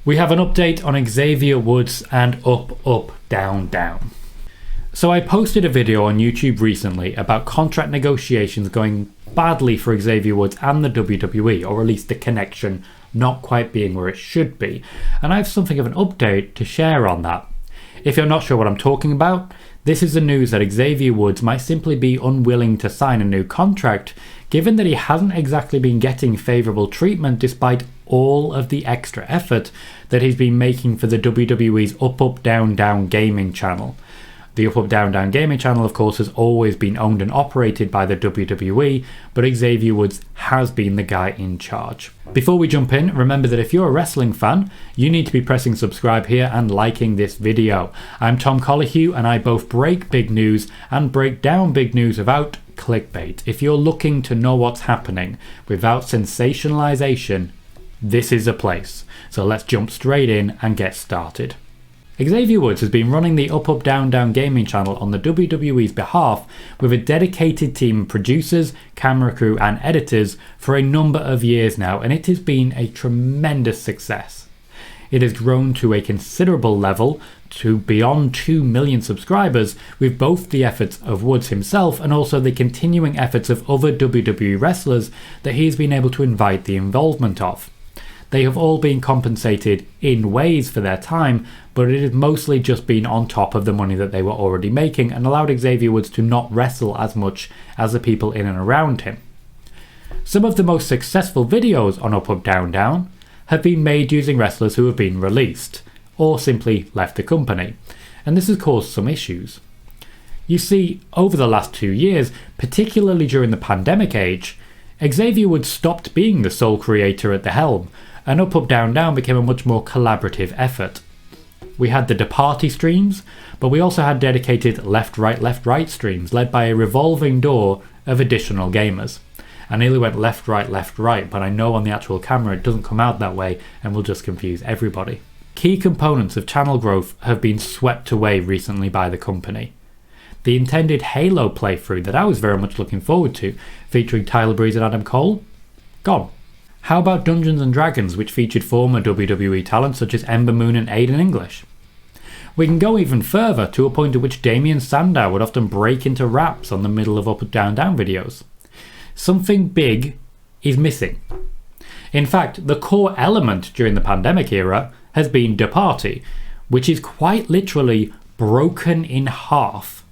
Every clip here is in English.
We have an update on Xavier Woods and UpUpDwnDwn. So I posted a video on YouTube recently about contract negotiations going badly for Xavier Woods and the WWE, or at least the connection not quite being where it should be, and I have something of an update to share on that. If you're not sure what I'm talking about, this is the news that Xavier Woods might simply be unwilling to sign a new contract, given that he hasn't exactly been getting favourable treatment despite all of the extra effort that he's been making for the WWE's UpUpDwnDwn gaming channel. The UpUpDwnDwn gaming channel, of course, has always been owned and operated by the WWE, but Xavier Woods has been the guy in charge. Before we jump in, remember that if you're a wrestling fan, you need to be pressing subscribe here and liking this video. I'm Tom Colohue, and I both break big news and break down big news without clickbait. If you're looking to know what's happening without sensationalization, this is a place. So let's jump straight in and get started. Xavier Woods has been running the UpUpDwnDwn gaming channel on the WWE's behalf with a dedicated team of producers, camera crew and editors for a number of years now, and it has been a tremendous success. It has grown to a considerable level to beyond 2 million subscribers, with both the efforts of Woods himself and also the continuing efforts of other WWE wrestlers that he has been able to invite the involvement of. They have all been compensated in ways for their time, but it has mostly just been on top of the money that they were already making and allowed Xavier Woods to not wrestle as much as the people in and around him. Some of the most successful videos on UpUpDwnDwn have been made using wrestlers who have been released, or simply left the company, and this has caused some issues. You see, over the last 2 years, particularly during the pandemic age, Xavier Woods stopped being the sole creator at the helm, and UpUpDwnDwn became a much more collaborative effort. We had the party streams, but we also had dedicated left right streams led by a revolving door of additional gamers. I nearly went left right, but I know on the actual camera it doesn't come out that way and will just confuse everybody. Key components of channel growth have been swept away recently by the company. The intended Halo playthrough that I was very much looking forward to, featuring Tyler Breeze and Adam Cole, gone. How about Dungeons and Dragons, which featured former WWE talents such as Ember Moon and Aiden English? We can go even further, to a point at which Damien Sandow would often break into raps on the middle of UpUpDwnDwn videos. Something big is missing. In fact, the core element during the pandemic era has been the party, which is quite literally broken in half.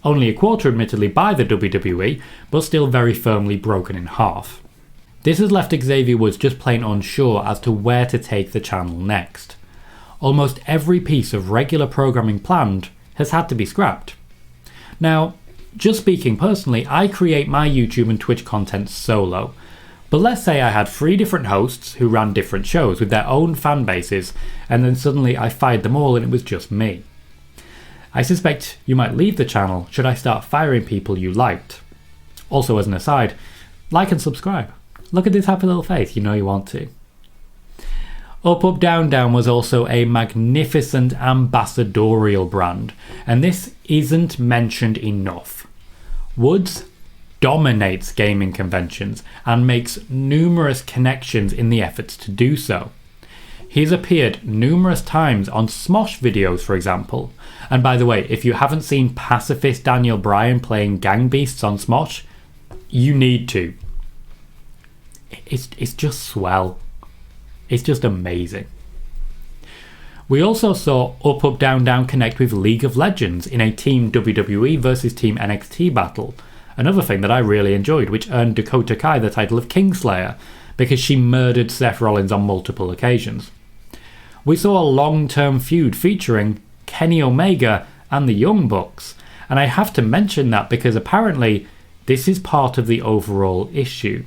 Only a quarter admittedly by the WWE, but still very firmly broken in half. This has left Xavier Woods just plain unsure as to where to take the channel next. Almost every piece of regular programming planned has had to be scrapped. Now, just speaking personally, I create my YouTube and Twitch content solo, but let's say I had 3 different hosts who ran different shows with their own fan bases, and then suddenly I fired them all and it was just me. I suspect you might leave the channel should I start firing people you liked. Also, as an aside, like and subscribe. Look at this happy little face, you know you want to. UpUpDwnDwn was also a magnificent ambassadorial brand, and this isn't mentioned enough. Woods dominates gaming conventions and makes numerous connections in the efforts to do so. He's appeared numerous times on Smosh videos, for example. And by the way, if you haven't seen pacifist Daniel Bryan playing Gang Beasts on Smosh, you need to. It's just swell. It's just amazing. We also saw UpUpDwnDwn connect with League of Legends in a Team WWE versus Team NXT battle. Another thing that I really enjoyed, which earned Dakota Kai the title of Kingslayer, because she murdered Seth Rollins on multiple occasions. We saw a long-term feud featuring Kenny Omega and the Young Bucks, and I have to mention that because apparently this is part of the overall issue.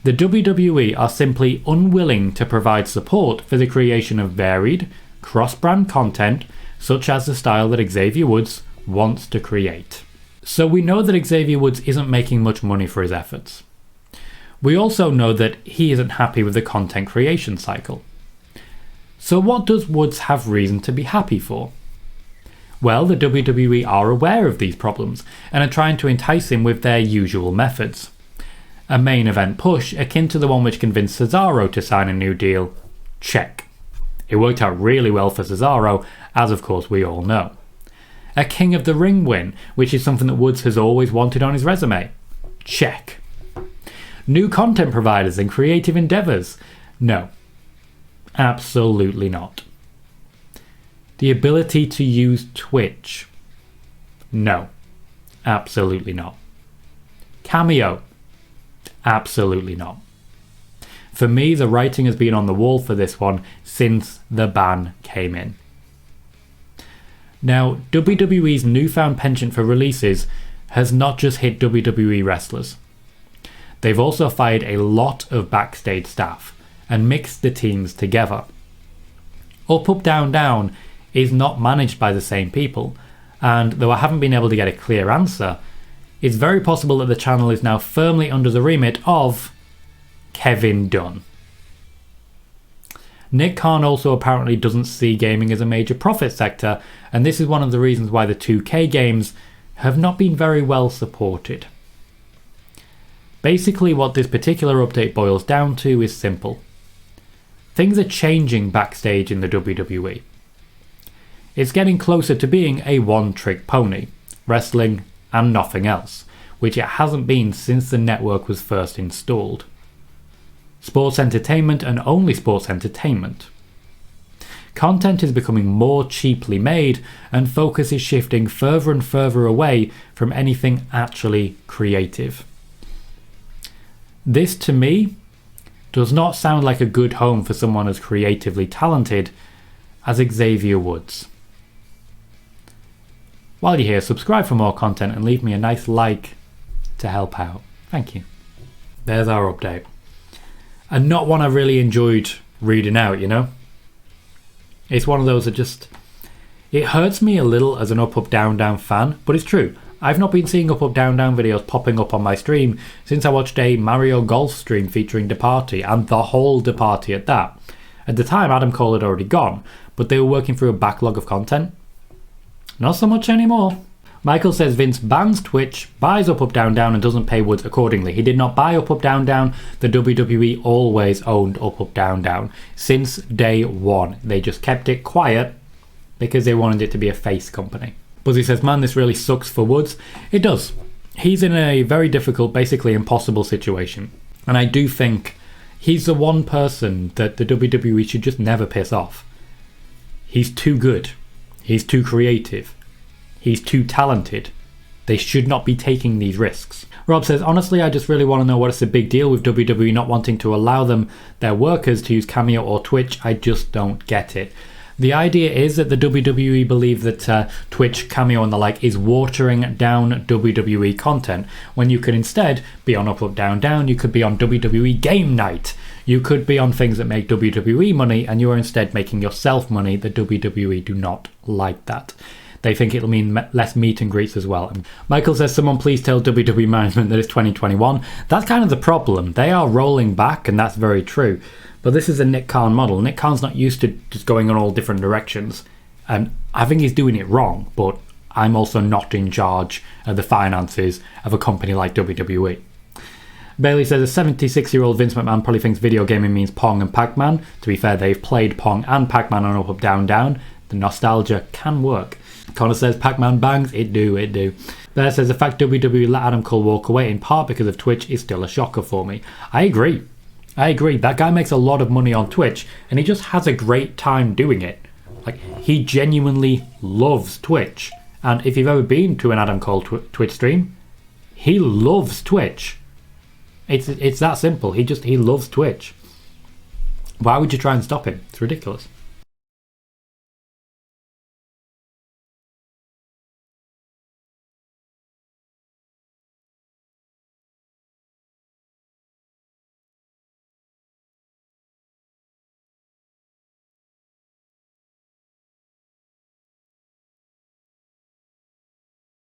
The WWE are simply unwilling to provide support for the creation of varied, cross-brand content such as the style that Xavier Woods wants to create. So we know that Xavier Woods isn't making much money for his efforts. We also know that he isn't happy with the content creation cycle. So what does Woods have reason to be happy for? Well, the WWE are aware of these problems and are trying to entice him with their usual methods. A main event push akin to the one which convinced Cesaro to sign a new deal? Check. It worked out really well for Cesaro, as of course we all know. A King of the Ring win, which is something that Woods has always wanted on his resume. Check. New content providers and creative endeavours. No. Absolutely not. The ability to use Twitch. No. Absolutely not. Cameo. Absolutely not. For me, the writing has been on the wall for this one since the ban came in. Now, WWE's newfound penchant for releases has not just hit WWE wrestlers. They've also fired a lot of Backstage staff and mixed the teams together. UpUpDwnDwn is not managed by the same people, and though I haven't been able to get a clear answer, it's very possible that the channel is now firmly under the remit of Kevin Dunn. Nick Khan also apparently doesn't see gaming as a major profit sector, and this is one of the reasons why the 2K games have not been very well supported. Basically, what this particular update boils down to is simple. Things are changing backstage in the WWE. It's getting closer to being a one-trick pony, wrestling and nothing else, which it hasn't been since the network was first installed. Sports entertainment and only sports entertainment. Content is becoming more cheaply made, and focus is shifting further and further away from anything actually creative. This, to me, does not sound like a good home for someone as creatively talented as Xavier Woods. While you're here, subscribe for more content and leave me a nice like to help out. Thank you. There's our update. And not one I really enjoyed reading out, you know? It's one of those that just... It hurts me a little as an UpUpDwnDwn fan, but it's true. I've not been seeing UpUpDwnDwn videos popping up on my stream since I watched a Mario Golf stream featuring DeParty, and the whole DeParty at that. At the time, Adam Cole had already gone, but they were working through a backlog of content. Not so much anymore. Michael says Vince bans Twitch, buys UpUpDwnDwn and doesn't pay Woods accordingly. He did not buy UpUpDwnDwn. The WWE always owned UpUpDwnDwn since day one. They just kept it quiet because they wanted it to be a face company. Buzzy says, man, this really sucks for Woods. It does. He's in a very difficult, basically impossible situation. And I do think he's the one person that the WWE should just never piss off. He's too good. He's too creative. He's too talented. They should not be taking these risks. Rob says, honestly, I just really want to know what is the big deal with WWE not wanting to allow their workers to use Cameo or Twitch. I just don't get it. The idea is that the WWE believe that Twitch, Cameo and the like is watering down WWE content, when you could instead be on UpUpDwnDwn, you could be on WWE Game Night, you could be on things that make WWE money, and you are instead making yourself money. The WWE do not like that. They think it'll mean less meet and greets as well. And Michael says, someone please tell WWE management that it's 2021. That's kind of the problem. They are rolling back, and that's very true. But this is a Nick Khan model. Nick Khan's not used to just going in all different directions. And I think he's doing it wrong, but I'm also not in charge of the finances of a company like WWE. Bailey says, a 76-year-old Vince McMahon probably thinks video gaming means Pong and Pac-Man. To be fair, they've played Pong and Pac-Man on UpUpDwnDwn. The nostalgia can work. Connor says, Pac-Man bangs, it do. Bear says, the fact WWE let Adam Cole walk away in part because of Twitch is still a shocker for me. I agree. That guy makes a lot of money on Twitch, and he just has a great time doing it. Like, he genuinely loves Twitch. And if you've ever been to an Adam Cole Twitch stream, he loves Twitch. It's that simple. He loves Twitch. Why would you try and stop him? It's ridiculous.